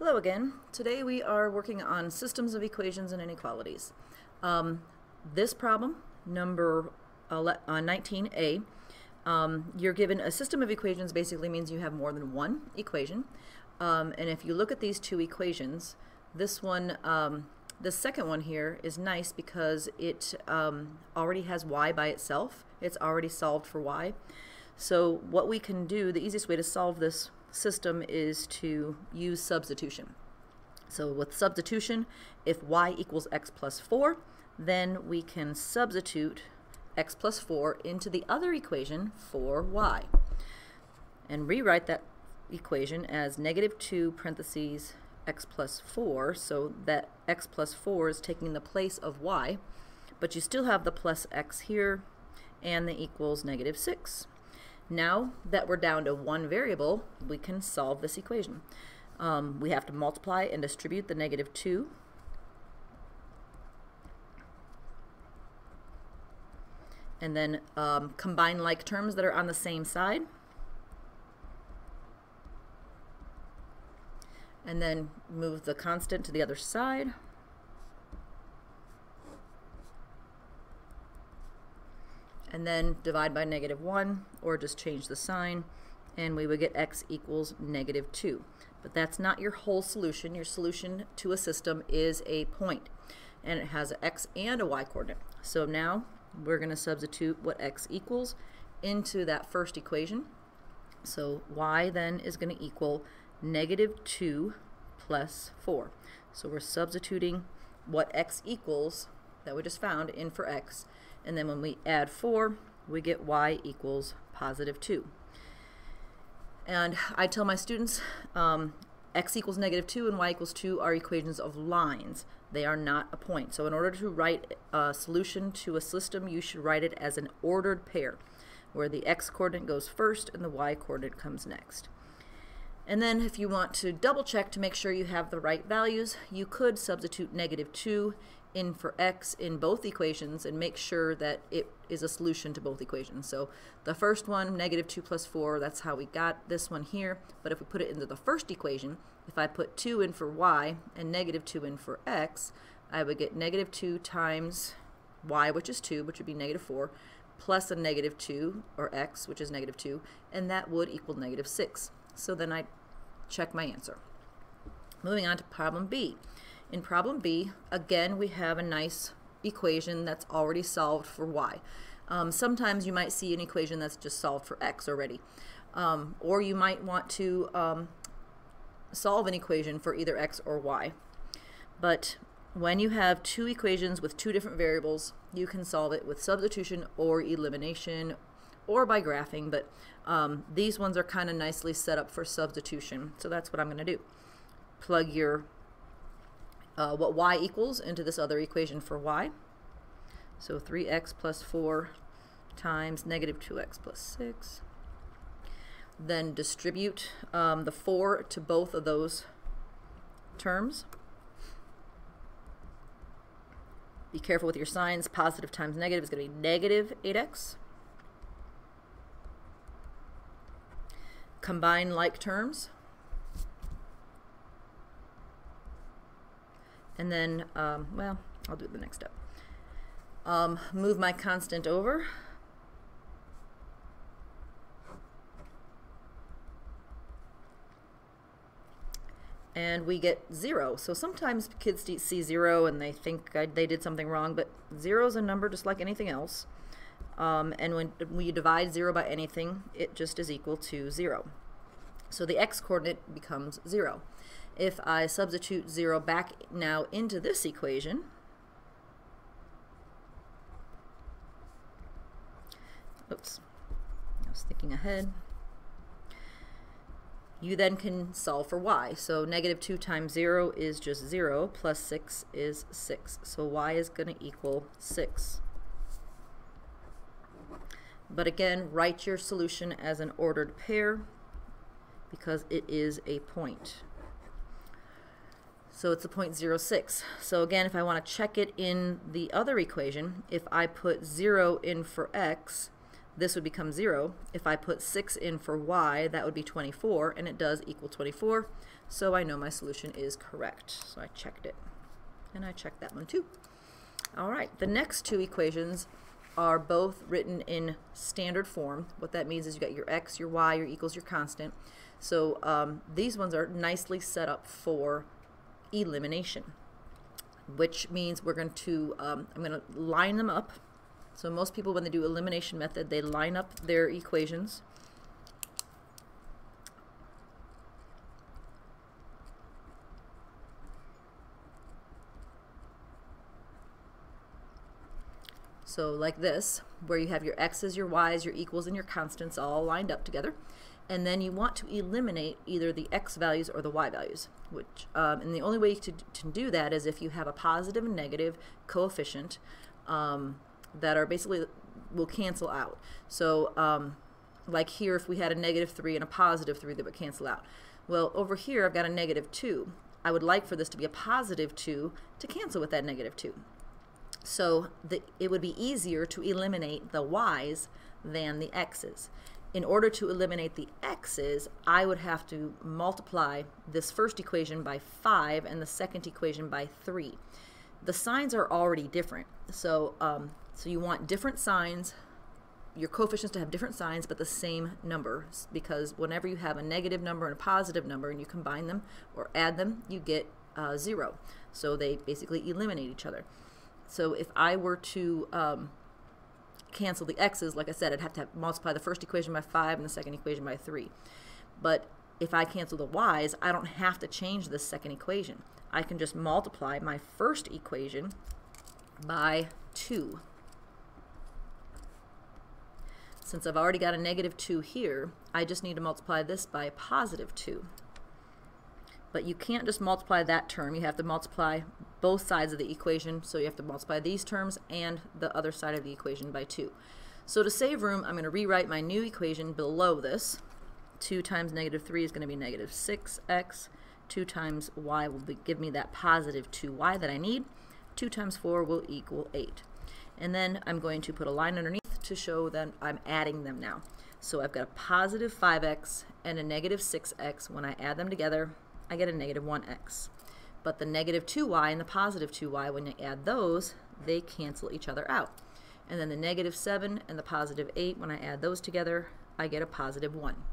Hello again. Today we are working on systems of equations and inequalities. This problem, number 19a, you're given a system of equations. Basically means you have more than one equation. And if you look at these two equations, this one, the second one here is nice because it already has y by itself. It's already solved for y. So what we can do, the easiest way to solve this system is to use substitution. So with substitution, if y equals x plus 4, then we can substitute x plus 4 into the other equation for y and rewrite that equation as negative 2 parentheses x plus 4, so that x plus 4 is taking the place of y, but you still have the plus x here and the equals negative 6. Now that we're down to one variable, we can solve this equation. We have to multiply and distribute the negative 2. And then combine like terms that are on the same side. And then move the constant to the other side. And then divide by negative 1, or just change the sign, and we would get x equals negative 2. But that's not your whole solution. Your solution to a system is a point, and it has an x and a y coordinate. So now we're going to substitute what x equals into that first equation. So y then is going to equal negative 2 plus 4. So we're substituting what x equals that we just found in for x. And then when we add 4, we get y equals positive 2. And I tell my students x equals negative 2 and y equals 2 are equations of lines. They are not a point. So in order to write a solution to a system, you should write it as an ordered pair, where the x coordinate goes first and the y coordinate comes next. And then if you want to double check to make sure you have the right values, you could substitute negative 2 in for x in both equations and make sure that it is a solution to both equations. So the first one, negative 2 plus 4, that's how we got this one here. But if we put it into the first equation, if I put 2 in for y and negative 2 in for x, I would get negative 2 times y, which is 2, which would be negative 4, plus a negative 2, or x, which is negative 2, and that would equal negative 6. So then I check my answer. Moving on to problem B. In problem B, again, we have a nice equation that's already solved for y. Sometimes you might see an equation that's just solved for x already. Or you might want to solve an equation for either x or y. But when you have two equations with two different variables, you can solve it with substitution or elimination or by graphing, but these ones are kind of nicely set up for substitution. So that's what I'm going to do. Plug your what y equals into this other equation for y. So 3x plus 4 times negative 2x plus 6. Then distribute the 4 to both of those terms. Be careful with your signs. Positive times negative is going to be negative 8x. Combine like terms. And then, well, I'll do the next step. Move my constant over. And we get 0. So sometimes kids see 0 and they think they did something wrong, but 0 is a number just like anything else. And when you divide 0 by anything, it just is equal to 0. So the x coordinate becomes 0. If I substitute 0 back now into this equation, oops, I was thinking ahead, you then can solve for y. So negative 2 times 0 is just 0, plus 6 is 6. So y is going to equal 6. But again, write your solution as an ordered pair because it is a point. So it's a point 0.06. So again, if I want to check it in the other equation, if I put 0 in for x, this would become 0. If I put 6 in for y, that would be 24, and it does equal 24, so I know my solution is correct. So I checked it, and I checked that one too. All right, the next two equations are both written in standard form. What that means is you got your x, your y, your equals, your constant. So these ones are nicely set up for elimination, which means we're going to, I'm going to line them up. So most people, when they do elimination method, they line up their equations. So like this, where you have your x's, your y's, your equals, and your constants all lined up together. And then you want to eliminate either the x values or the y values. Which, and the only way to do that is if you have a positive and negative coefficient that are basically will cancel out. So like here, if we had a -3 and a +3, that would cancel out. Well, over here I've got a -2. I would like for this to be a +2 to cancel with that -2. So it would be easier to eliminate the y's than the x's. In order to eliminate the x's, I would have to multiply this first equation by 5 and the second equation by 3. The signs are already different, so so you want different signs, your coefficients to have different signs but the same numbers, because whenever you have a negative number and a positive number and you combine them or add them, you get 0. So they basically eliminate each other. So if I were to cancel the x's, like I said, I'd have to multiply the first equation by 5 and the second equation by 3. But if I cancel the y's, I don't have to change this second equation. I can just multiply my first equation by 2. Since I've already got a -2 here, I just need to multiply this by a +2. But you can't just multiply that term. You have to multiply both sides of the equation. So you have to multiply these terms and the other side of the equation by 2. So to save room, I'm going to rewrite my new equation below this. 2 times -3 is going to be -6x. 2 times y will give me that +2y that I need. 2 times 4 will equal 8. And then I'm going to put a line underneath to show that I'm adding them now. So I've got a +5x and a -6x. When I add them together, I get a -1x. But the -2y and the +2y, when you add those, they cancel each other out. And then the -7 and the +8, when I add those together, I get a +1.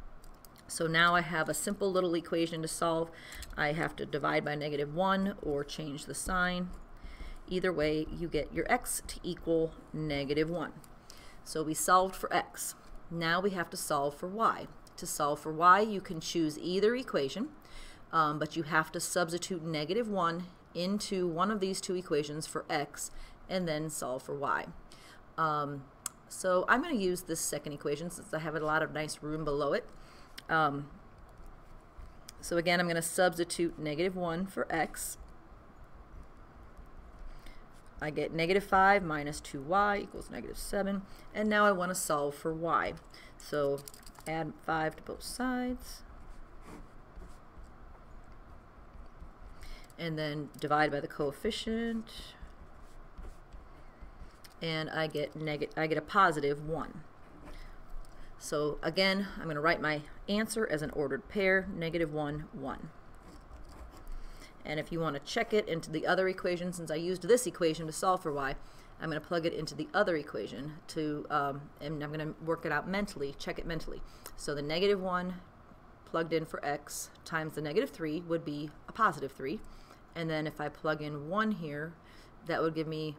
So now I have a simple little equation to solve. I have to divide by -1 or change the sign. Either way, you get your x to equal -1. So we solved for x. Now we have to solve for y. To solve for y, you can choose either equation. But you have to substitute -1 into one of these two equations for x and then solve for y. So I'm going to use this second equation since I have a lot of nice room below it. So again, I'm going to substitute -1 for x. I get -5 minus 2y equals -7. And now I want to solve for y. So add 5 to both sides. And then divide by the coefficient, and I get a +1. So again, I'm going to write my answer as an ordered pair, -1, 1. And if you want to check it into the other equation, since I used this equation to solve for y, I'm going to plug it into the other equation to, and I'm going to work it out mentally, check it mentally. So the -1 plugged in for x times the -3 would be a +3. And then if I plug in 1 here, that would give me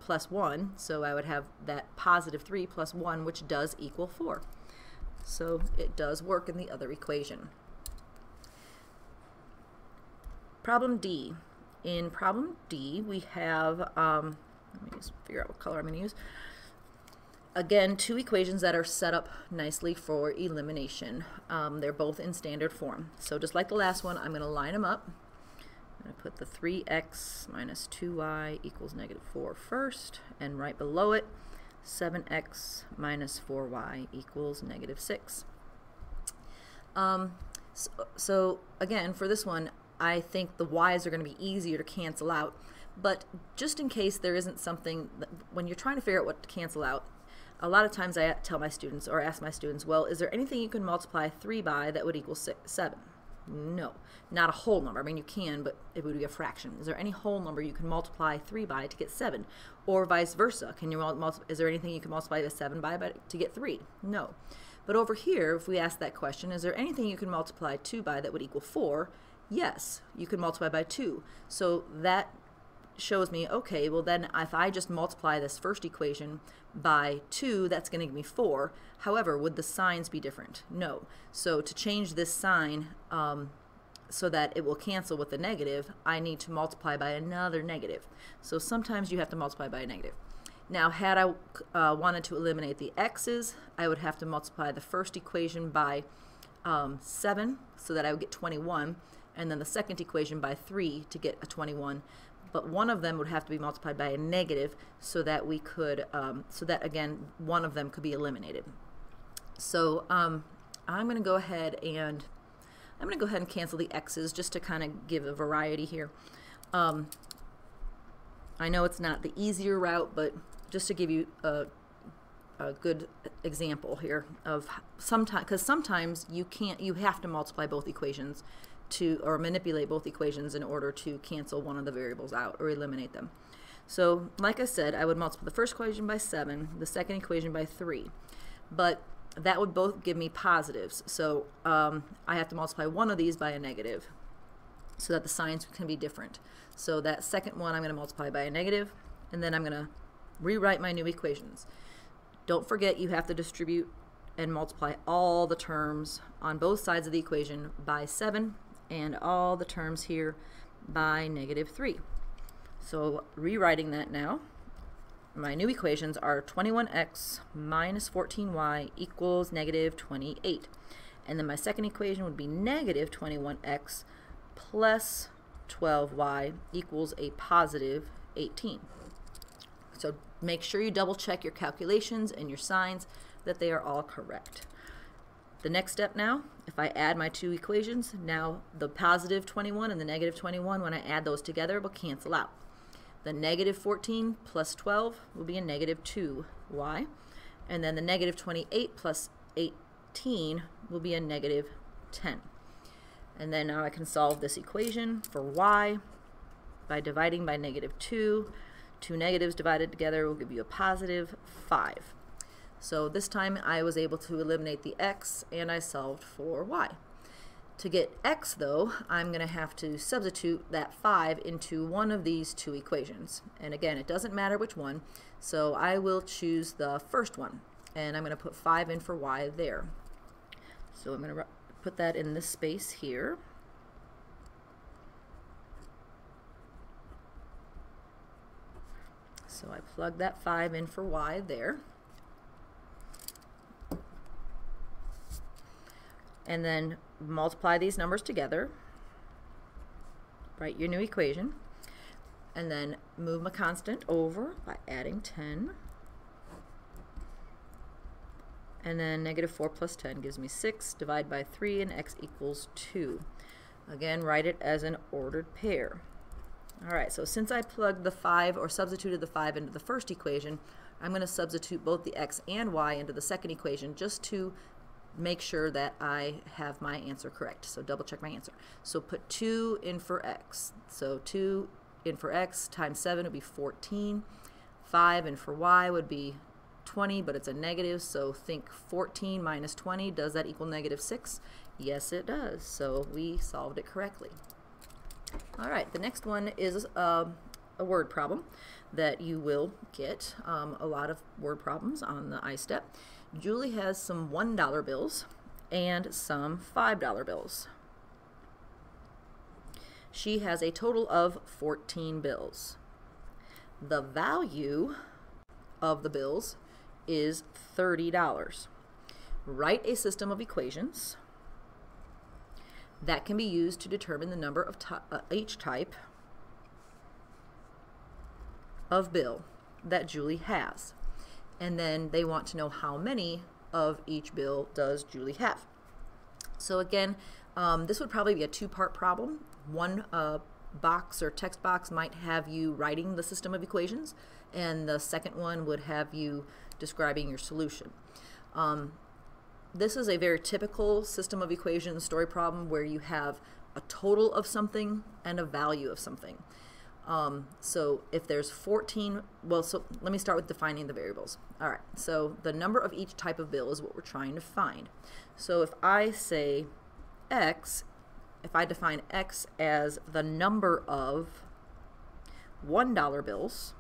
+1. So I would have that +3 plus 1, which does equal 4. So it does work in the other equation. Problem D. In problem D, we have, let me just figure out what color I'm going to use. Again, two equations that are set up nicely for elimination. They're both in standard form. So just like the last one, I'm going to line them up. I'm going to put the 3x minus 2y equals -4 first, and right below it, 7x minus 4y equals -6. So again, for this one, I think the y's are going to be easier to cancel out, but just in case there isn't something, when you're trying to figure out what to cancel out, a lot of times I tell my students or ask my students, well, is there anything you can multiply 3 by that would equal 7? No, not a whole number. I mean, you can, but it would be a fraction. Is there any whole number you can multiply 3 by to get 7? Or vice versa? Can you is there anything you can multiply the 7 by to get 3? No. But over here, if we ask that question, is there anything you can multiply 2 by that would equal 4? Yes, you can multiply by 2. So that shows me, okay, well then if I just multiply this first equation by 2, that's going to give me 4. However, would the signs be different? No. So to change this sign so that it will cancel with the negative, I need to multiply by another negative. So sometimes you have to multiply by a negative. Now, had I wanted to eliminate the x's, I would have to multiply the first equation by 7 so that I would get 21, and then the second equation by 3 to get a 21. But one of them would have to be multiplied by a negative so that we could, so that again, one of them could be eliminated. So I'm going to go ahead and cancel the x's just to kind of give a variety here. I know it's not the easier route, but just to give you a good example here of sometimes, because sometimes you have to multiply both equations or manipulate both equations in order to cancel one of the variables out or eliminate them. So like I said, I would multiply the first equation by 7, the second equation by 3, but that would both give me positives. So I have to multiply one of these by a negative so that the signs can be different. So that second one I'm going to multiply by a negative, and then I'm going to rewrite my new equations. Don't forget you have to distribute and multiply all the terms on both sides of the equation by 7 and all the terms here by -3. So rewriting that now, my new equations are 21x minus 14y equals -28. And then my second equation would be -21x plus 12y equals a positive 18. So make sure you double check your calculations and your signs that they are all correct. The next step now, if I add my two equations, now the positive 21 and the -21, when I add those together, will cancel out. The -14 plus 12 will be a -2y, and then the -28 plus 18 will be a -10. And then now I can solve this equation for y by dividing by -2. Two negatives divided together will give you a positive 5. So this time I was able to eliminate the x and I solved for y. To get x though, I'm going to have to substitute that 5 into one of these two equations. And again, it doesn't matter which one, so I will choose the first one. And I'm going to put 5 in for y there. So I'm going to put that in this space here. So I plug that 5 in for y there. And then multiply these numbers together, write your new equation, and then move my constant over by adding 10. And then -4 plus 10 gives me 6, divide by 3, and x equals 2. Again, write it as an ordered pair. Alright, so since I plugged the 5 or substituted the 5 into the first equation, I'm going to substitute both the x and y into the second equation just to make sure that I have my answer correct. So double check my answer. So put 2 in for x. So 2 in for x times 7 would be 14. 5 in for y would be 20, but it's a negative, so think 14 minus 20. Does that equal -6? Yes, it does. So we solved it correctly. Alright, the next one is a word problem that you will get. A lot of word problems on the ISTEP. Julie has some $1 bills and some $5 bills. She has a total of 14 bills. The value of the bills is $30. Write a system of equations that can be used to determine the number of each type of bill that Julie has. And then they want to know how many of each bill does Julie have. So again, this would probably be a two-part problem. One box or text box might have you writing the system of equations, and the second one would have you describing your solution. This is a very typical system of equations story problem where you have a total of something and a value of something. So if there's 14, well, so let me start with defining the variables. All right, so the number of each type of bill is what we're trying to find. So if I say x, if I define x as the number of $1 bills,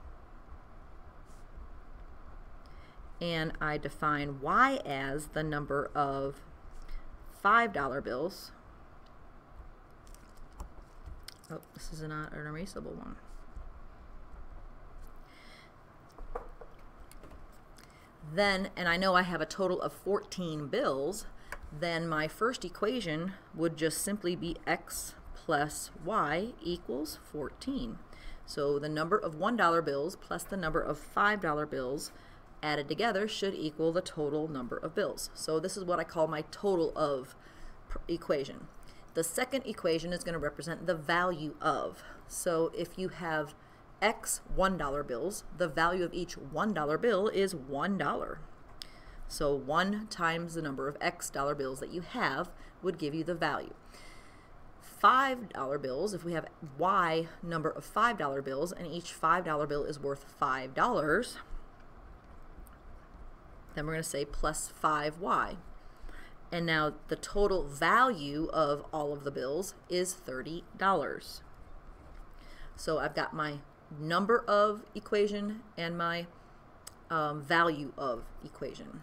and I define y as the number of $5 bills. Oh, this is not an erasable one. Then, and I know I have a total of 14 bills, then my first equation would just simply be x plus y equals 14. So the number of $1 bills plus the number of $5 bills added together should equal the total number of bills. So this is what I call my total of equation. The second equation is going to represent the value of. So if you have x $1 bills, the value of each $1 bill is $1. So 1 times the number of x dollar bills that you have would give you the value. $5 bills, if we have y number of $5 bills and each $5 bill is worth $5, then we're going to say plus 5y. And now the total value of all of the bills is $30. So I've got my number of equation and my value of equation.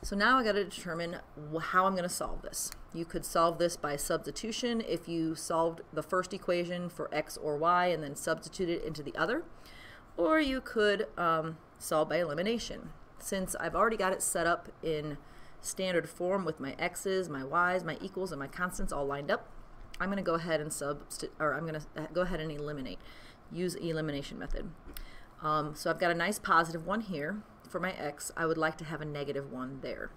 So now I got to determine how I'm going to solve this. You could solve this by substitution if you solved the first equation for x or y and then substitute it into the other, or you could solve by elimination. Since I've already got it set up in standard form with my x's, my y's, my equals, and my constants all lined up, I'm going to go ahead and eliminate. Use elimination method. So I've got a nice positive 1 here for my x. I would like to have a negative 1 there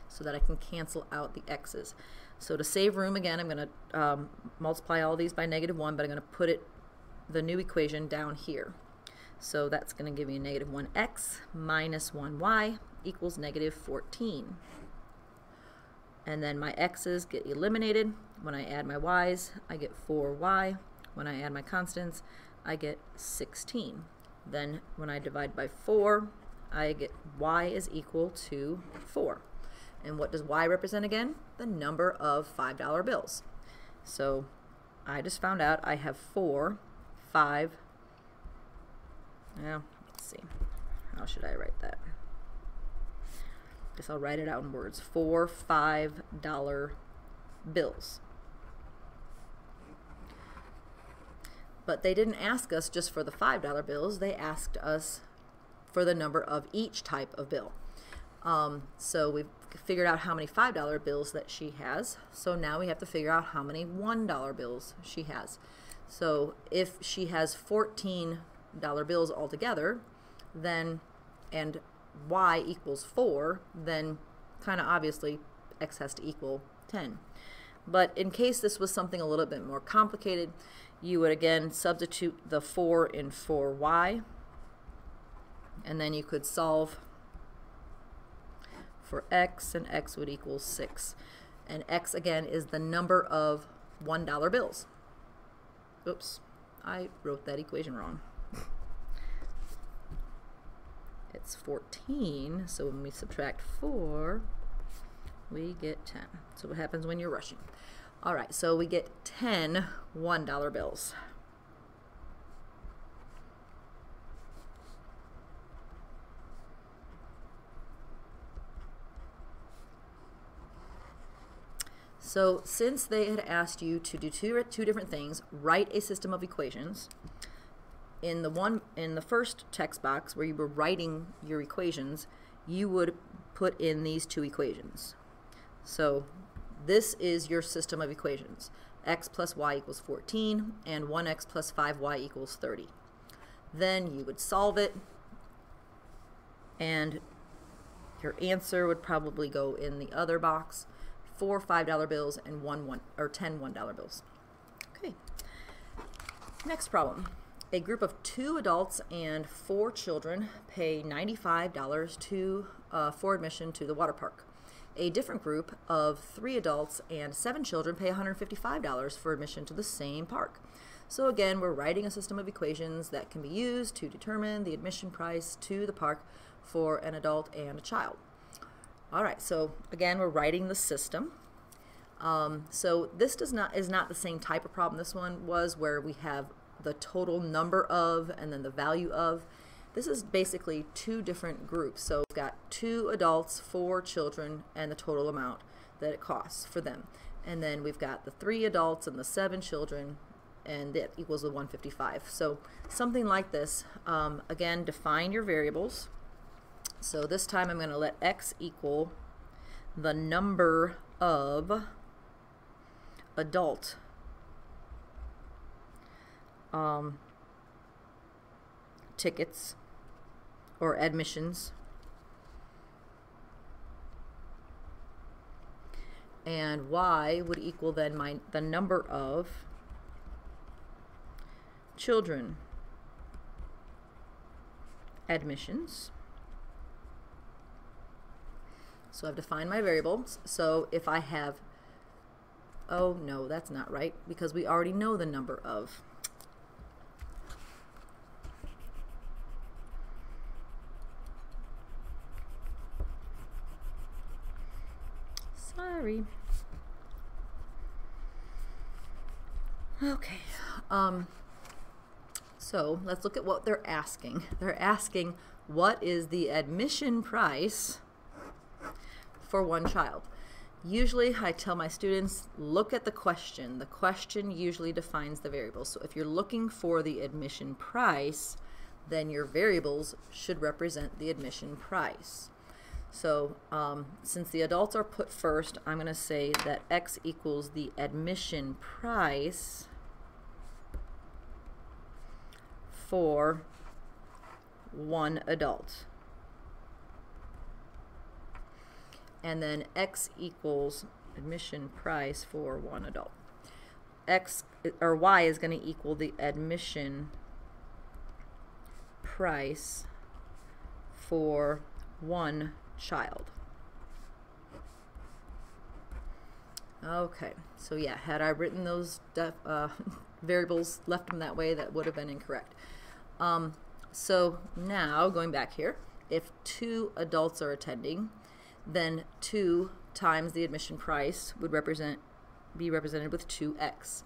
so that I can cancel out the x's. So to save room, again, I'm going to multiply all these by -1, but I'm going to put the new equation down here. So that's going to give me a negative 1x minus 1y equals negative 14. And then my x's get eliminated. When I add my y's, I get 4y. When I add my constants, I get 16. Then when I divide by 4, I get y is equal to 4. And what does y represent again? The number of $5 bills. So I just found out I have 4, 5. Now, let's see. How should I write that? Guess I'll write it out in words. 4 $5 bills. But they didn't ask us just for the $5 bills. They asked us for the number of each type of bill. So we've figured out how many $5 bills that she has. So now we have to figure out how many $1 bills she has. So if she has 14 bills altogether, then, and y equals 4, then kind of obviously x has to equal 10. But in case this was something a little bit more complicated, you would again substitute the 4 in 4y, and then you could solve for x, and x would equal 6. And x again is the number of $1 bills. Oops, I wrote that equation wrong. It's 14, so when we subtract 4, we get 10. So what happens when you're rushing? All right, so we get 10 $1 bills. So since they had asked you to do two different things, write a system of equations. In the first text box where you were writing your equations, you would put in these two equations. So this is your system of equations. X plus y equals 14 and 1x plus 5y equals 30. Then you would solve it, and your answer would probably go in the other box. 4 $5 bills and 10 $1 bills. Okay. Next problem. A group of 2 adults and 4 children pay $95 for admission to the water park. A different group of 3 adults and 7 children pay $155 for admission to the same park. So again, we're writing a system of equations that can be used to determine the admission price to the park for an adult and a child. All right, so again, we're writing the system. So this is not the same type of problem this one was, where we have the total number of and then the value of. This is basically 2 different groups. So we've got 2 adults, 4 children, and the total amount that it costs for them. And then we've got the 3 adults and the 7 children, and that equals the 155. So something like this. Again, define your variables. So this time I'm going to let x equal the number of adult tickets or admissions, and y would equal then the number of children admissions. So I've defined my variables. So if I have, oh no, that's not right, because we already know the number of. Sorry. Okay. So let's look at what they're asking. They're asking, what is the admission price for one child? Usually I tell my students, look at the question. The question usually defines the variables. So if you're looking for the admission price, then your variables should represent the admission price. So since the adults are put first, I'm going to say that x equals the admission price for one adult. And then x equals admission price for one adult. X or y is going to equal the admission price for one child. Okay, so yeah, had I written those variables, left them that way, that would have been incorrect. So now going back here, if 2 adults are attending, then 2 times the admission price would be represented with 2x.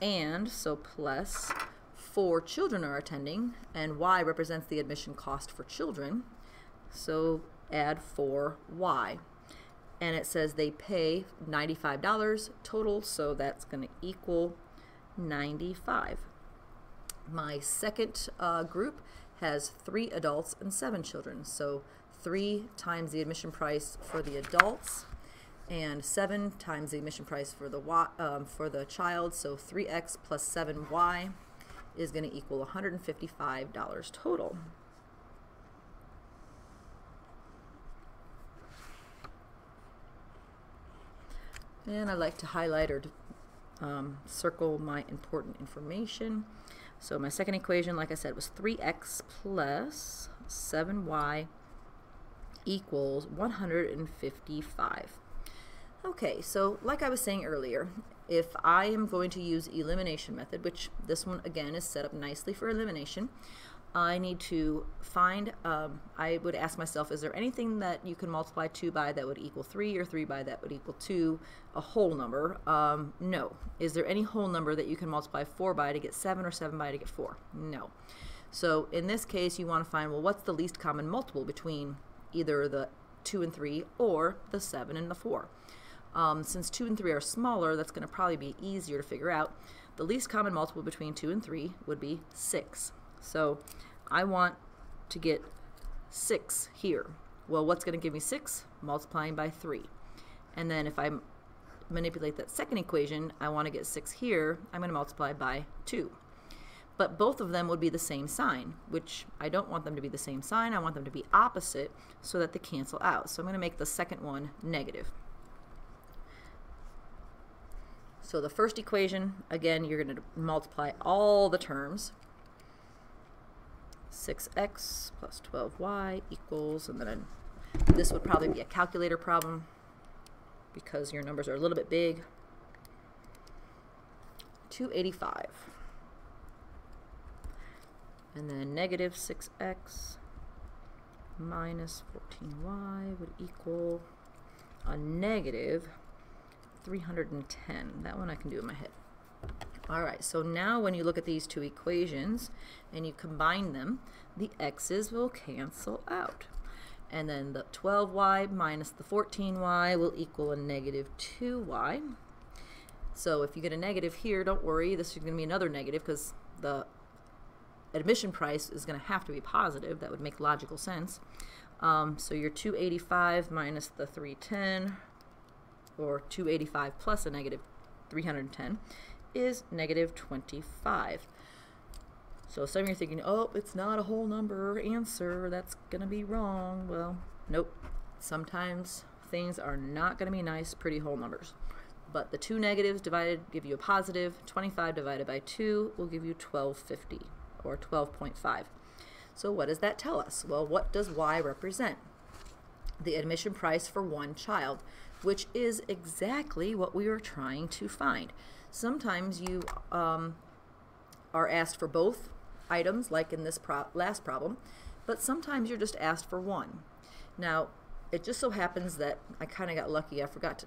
And so plus 4 children are attending, and y represents the admission cost for children, so add 4y. And it says they pay $95 total, so that's going to equal 95. My second group has 3 adults and 7 children, so 3 times the admission price for the adults and 7 times the admission price for the child, so 3x plus 7y is going to equal $155 total. And I like to highlight or circle my important information. So my second equation, like I said, was 3x plus 7y equals 155. Okay, so like I was saying earlier, if I am going to use elimination method, which this one again is set up nicely for elimination, I need to find, I would ask myself, is there anything that you can multiply 2 by that would equal 3, or 3 by that would equal 2, a whole number? No. Is there any whole number that you can multiply 4 by to get 7, or 7 by to get 4? No. So in this case, you want to find, well, what's the least common multiple between either the 2 and 3 or the 7 and the 4? Since 2 and 3 are smaller, that's going to probably be easier to figure out. The least common multiple between 2 and 3 would be 6. So I want to get 6 here. Well, what's going to give me 6? Multiplying by 3. And then if I manipulate that second equation, I want to get 6 here, I'm going to multiply by 2. But both of them would be the same sign, which I don't want them to be the same sign. I want them to be opposite so that they cancel out. So I'm going to make the second one negative. So the first equation, again, you're going to multiply all the terms. 6x plus 12y equals, and then this would probably be a calculator problem because your numbers are a little bit big, 285. And then negative 6x minus 14y would equal a negative 310. That one I can do in my head. All right, so now when you look at these two equations and you combine them, the x's will cancel out. And then the 12y minus the 14y will equal a negative 2y. So if you get a negative here, don't worry, this is going to be another negative because the admission price is going to have to be positive. That would make logical sense. So your 285 minus the 310, or 285 plus a negative 310, is negative 25. So some of you are thinking, oh, it's not a whole number answer, that's going to be wrong. Well, nope. Sometimes things are not going to be nice, pretty whole numbers. But the two negatives divided give you a positive. 25 divided by 2 will give you 1250, or 12.5. So what does that tell us? Well, what does y represent? The admission price for one child, which is exactly what we are trying to find. Sometimes you are asked for both items, like in this last problem, but sometimes you're just asked for one. Now, it just so happens that I kind of got lucky. I forgot to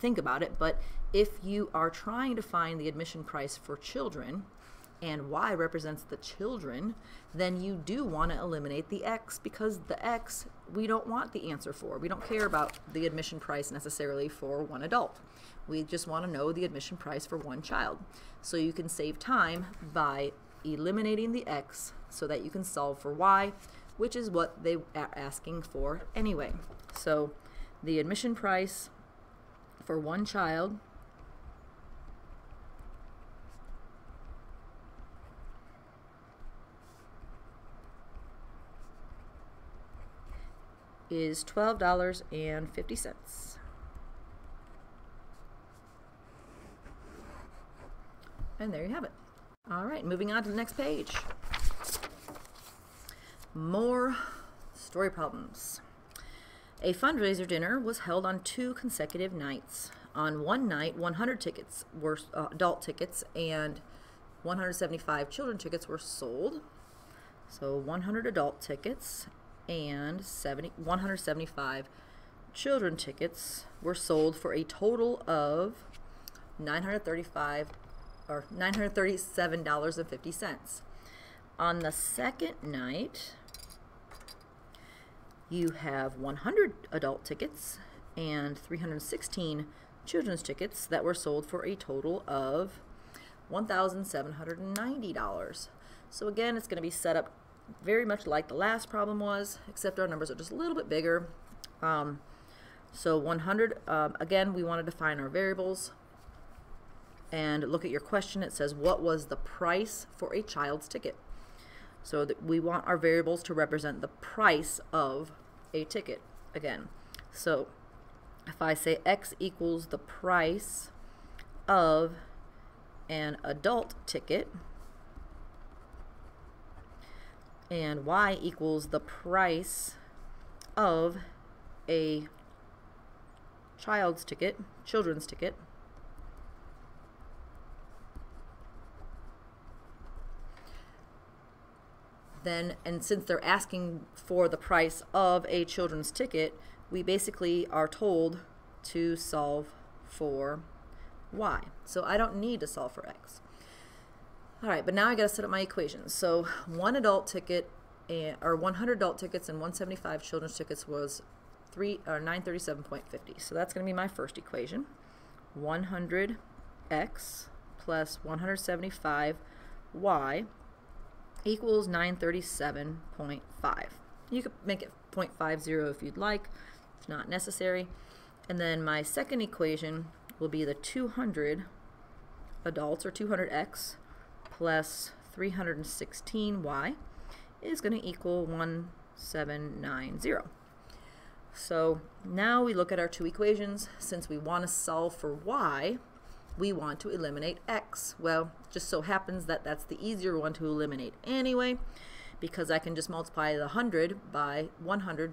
think about it, but if you are trying to find the admission price for children, and y represents the children, then you do want to eliminate the x, because the x we don't want the answer for. We don't care about the admission price necessarily for one adult. We just want to know the admission price for one child. So you can save time by eliminating the x so that you can solve for y, which is what they are asking for anyway. So the admission price for one child is $12.50. And there you have it. All right, moving on to the next page. More story problems. A fundraiser dinner was held on 2 consecutive nights. On one night, 100 tickets were adult tickets and 175 children tickets were sold. So 100 adult tickets and 175 children tickets were sold for a total of $937.50. On the second night, you have 100 adult tickets and 316 children's tickets that were sold for a total of $1,790. So again, it's going to be set up very much like the last problem was, except our numbers are just a little bit bigger. So 100, again, we want to define our variables. And look at your question. It says, what was the price for a child's ticket? So we want our variables to represent the price of a ticket again. So if I say x equals the price of an adult ticket, and y equals the price of a child's ticket, children's ticket, then, and since they're asking for the price of a children's ticket, we basically are told to solve for y. So I don't need to solve for x. All right, but now I got to set up my equations. So one adult ticket, or 100 adult tickets and 175 children's tickets was 937.50. So that's going to be my first equation. 100x plus 175y equals 937.5. You could make it 0.50 if you'd like. It's not necessary. And then my second equation will be the 200 adults, or 200x, plus 316y is going to equal 1790. So now we look at our two equations. Since we want to solve for y, we want to eliminate x. Well, just so happens that that's the easier one to eliminate anyway, because I can just multiply the 100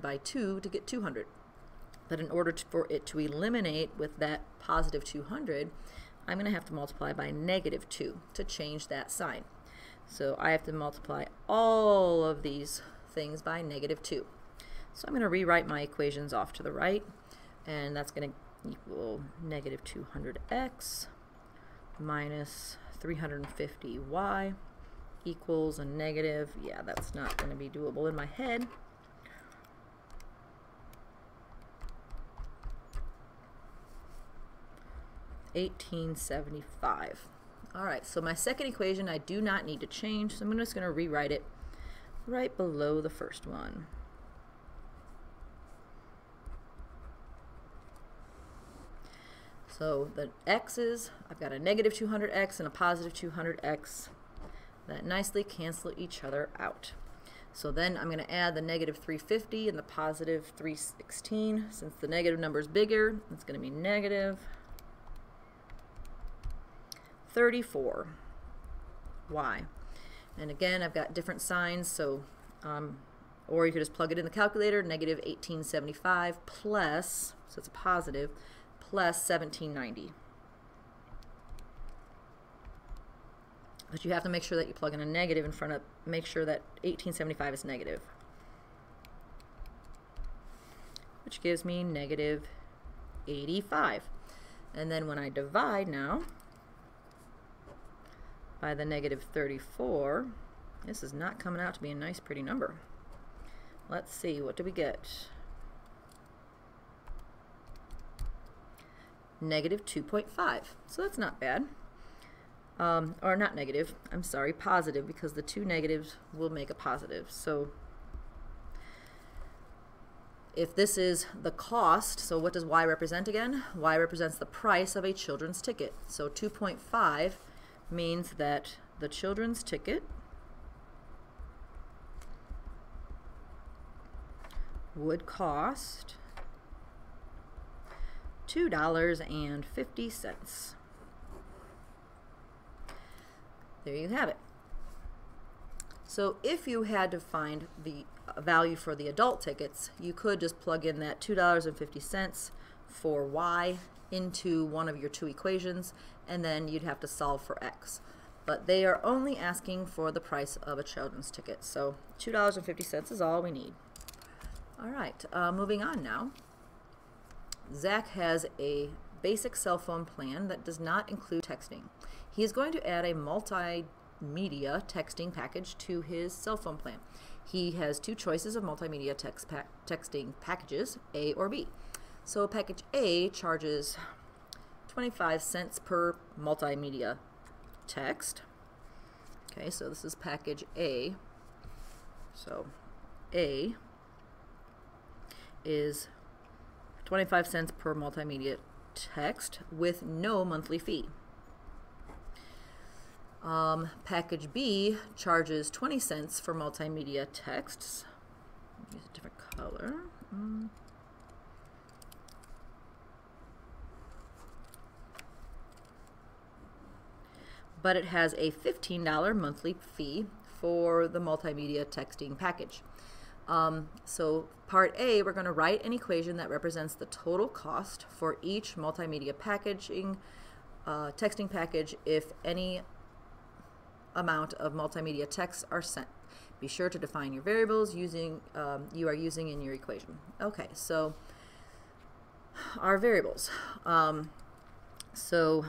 by 2 to get 200. But in order for it to eliminate with that positive 200, I'm going to have to multiply by negative 2 to change that sign. So I have to multiply all of these things by negative 2. So I'm going to rewrite my equations off to the right, and that's going to equal negative 200x minus 350y equals a negative, yeah, that's not going to be doable in my head. $18.75. All right, so my second equation I do not need to change, so I'm just going to rewrite it right below the first one. So the x's, I've got a negative 200x and a positive 200x that nicely cancel each other out. So then I'm going to add the negative 350 and the positive 316. Since the negative number is bigger, it's going to be negative 34y. And again, I've got different signs, so or you could just plug it in the calculator, negative 1875 plus, so it's a positive, plus 1790. But you have to make sure that you plug in a negative in front of, make sure that 1875 is negative, which gives me negative 85. And then when I divide now by the negative 34, this is not coming out to be a nice pretty number. Let's see, what do we get? Negative 2.5. So that's not bad. Or not negative, I'm sorry, positive, because the two negatives will make a positive. So if this is the cost, so what does y represent again? Y represents the price of a children's ticket. So 2.5 means that the children's ticket would cost $2.50. There you have it. So if you had to find the value for the adult tickets, you could just plug in that $2.50 for y into one of your two equations, and then you'd have to solve for x. But they are only asking for the price of a children's ticket, so $2.50 is all we need. All right, moving on now. Zach has a basic cell phone plan that does not include texting. He is going to add a multimedia texting package to his cell phone plan. He has two choices of multimedia texting packages, A or B. So package A charges 25 cents per multimedia text. Okay, so this is package A. So A is 25 cents per multimedia text with no monthly fee. Package B charges 20 cents for multimedia texts. Use a different color. But it has a $15 monthly fee for the multimedia texting package. So part A, we're going to write an equation that represents the total cost for each multimedia packaging texting package if any amount of multimedia texts are sent. Be sure to define your variables you are using in your equation. Okay, so our variables. So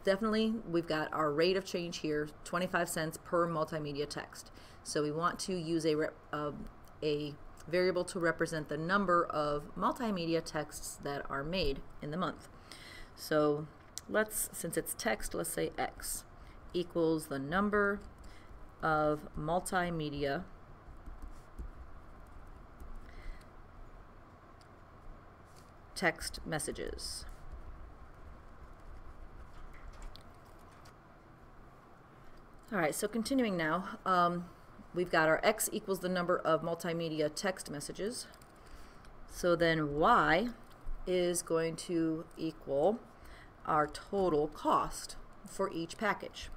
definitely we've got our rate of change here, 25 cents per multimedia text. So we want to use a variable to represent the number of multimedia texts that are made in the month. So since it's text, let's say X equals the number of multimedia text messages. All right, so continuing now, we've got our X equals the number of multimedia text messages. So then Y is going to equal our total cost for each package.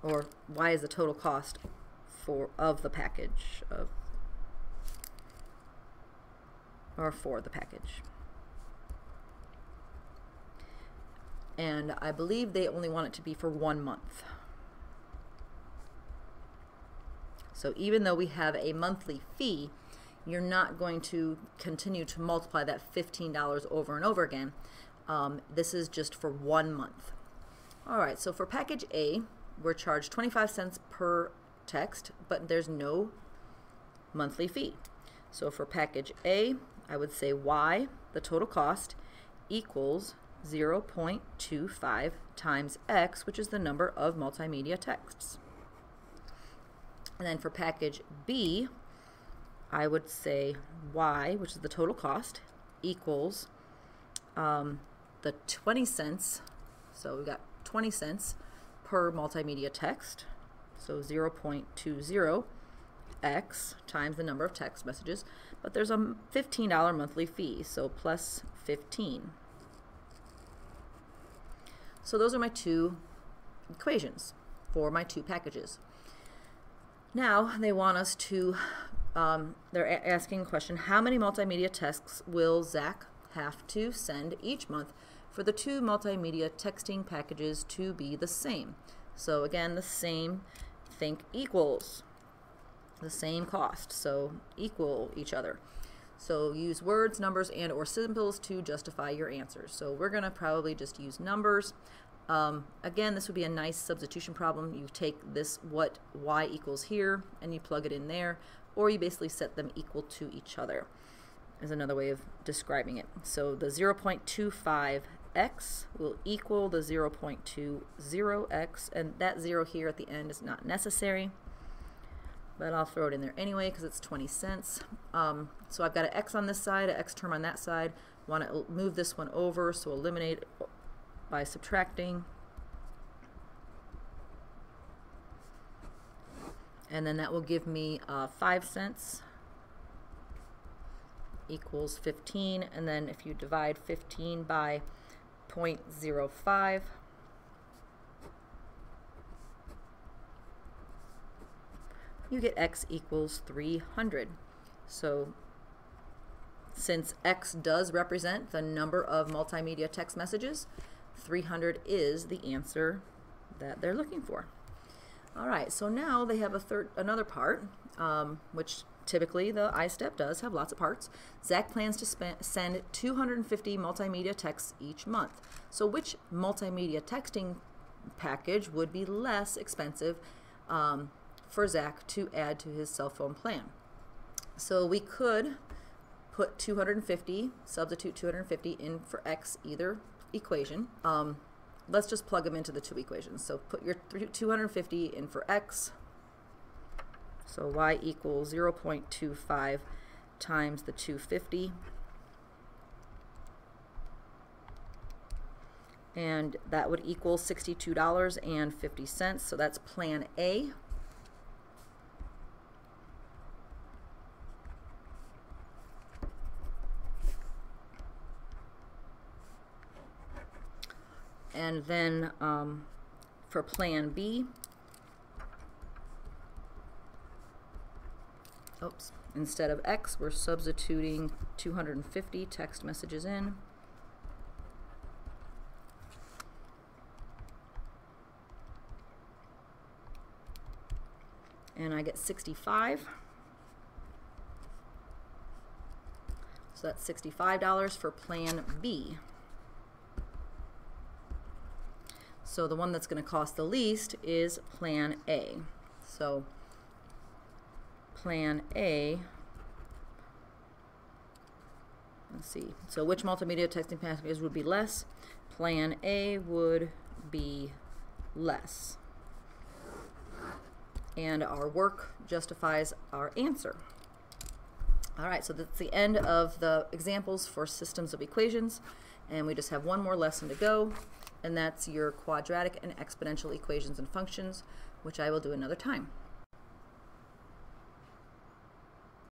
or y is the total cost of the package for the package. And I believe they only want it to be for 1 month. So even though we have a monthly fee, you're not going to continue to multiply that $15 over and over again. This is just for 1 month. All right, so for package A, we're charged 25 cents per text, but there's no monthly fee. So for package A, I would say Y, the total cost, equals 0.25 times X, which is the number of multimedia texts. And then for package B, I would say Y, which is the total cost, equals the 20 cents. So we've got 20 cents per multimedia text. So 0.20 X times the number of text messages. But there's a $15 monthly fee, so plus 15. So those are my two equations for my two packages. Now they want us to, they're asking a question, how many multimedia texts will Zach have to send each month for the two multimedia texting packages to be the same? So again, the same, think equals, the same cost, so equal each other. So use words, numbers, and or symbols to justify your answers. So we're going to probably just use numbers. Again, this would be a nice substitution problem. You take this, what y equals here, and you plug it in there, or you basically set them equal to each other, is another way of describing it. So the 0.25x will equal the 0.20x, and that 0 here at the end is not necessary, but I'll throw it in there anyway because it's 20 cents. So I've got an x on this side, an x term on that side. Want to move this one over, so eliminate by subtracting. And then that will give me 5 cents equals 15. And then if you divide 15 by 0.05, you get x equals 300. So since x does represent the number of multimedia text messages, 300 is the answer that they're looking for. All right, so now they have another part, which typically the ISTEP does have lots of parts. Zach plans to send 250 multimedia texts each month. So which multimedia texting package would be less expensive for Zach to add to his cell phone plan? So we could put 250, substitute 250 in for x either equation. Let's just plug them into the two equations. So put your 250 in for x. So y equals 0.25 times the 250. And that would equal $62.50. So that's plan A. And then for plan B, instead of x, we're substituting 250 text messages in. And I get 65. So that's $65 for plan B. So the one that's going to cost the least is plan A. So plan A, let's see, so which multimedia texting packages would be less? Plan A would be less. And our work justifies our answer. All right, so that's the end of the examples for systems of equations, and we just have one more lesson to go. And that's your quadratic and exponential equations and functions, which I will do another time.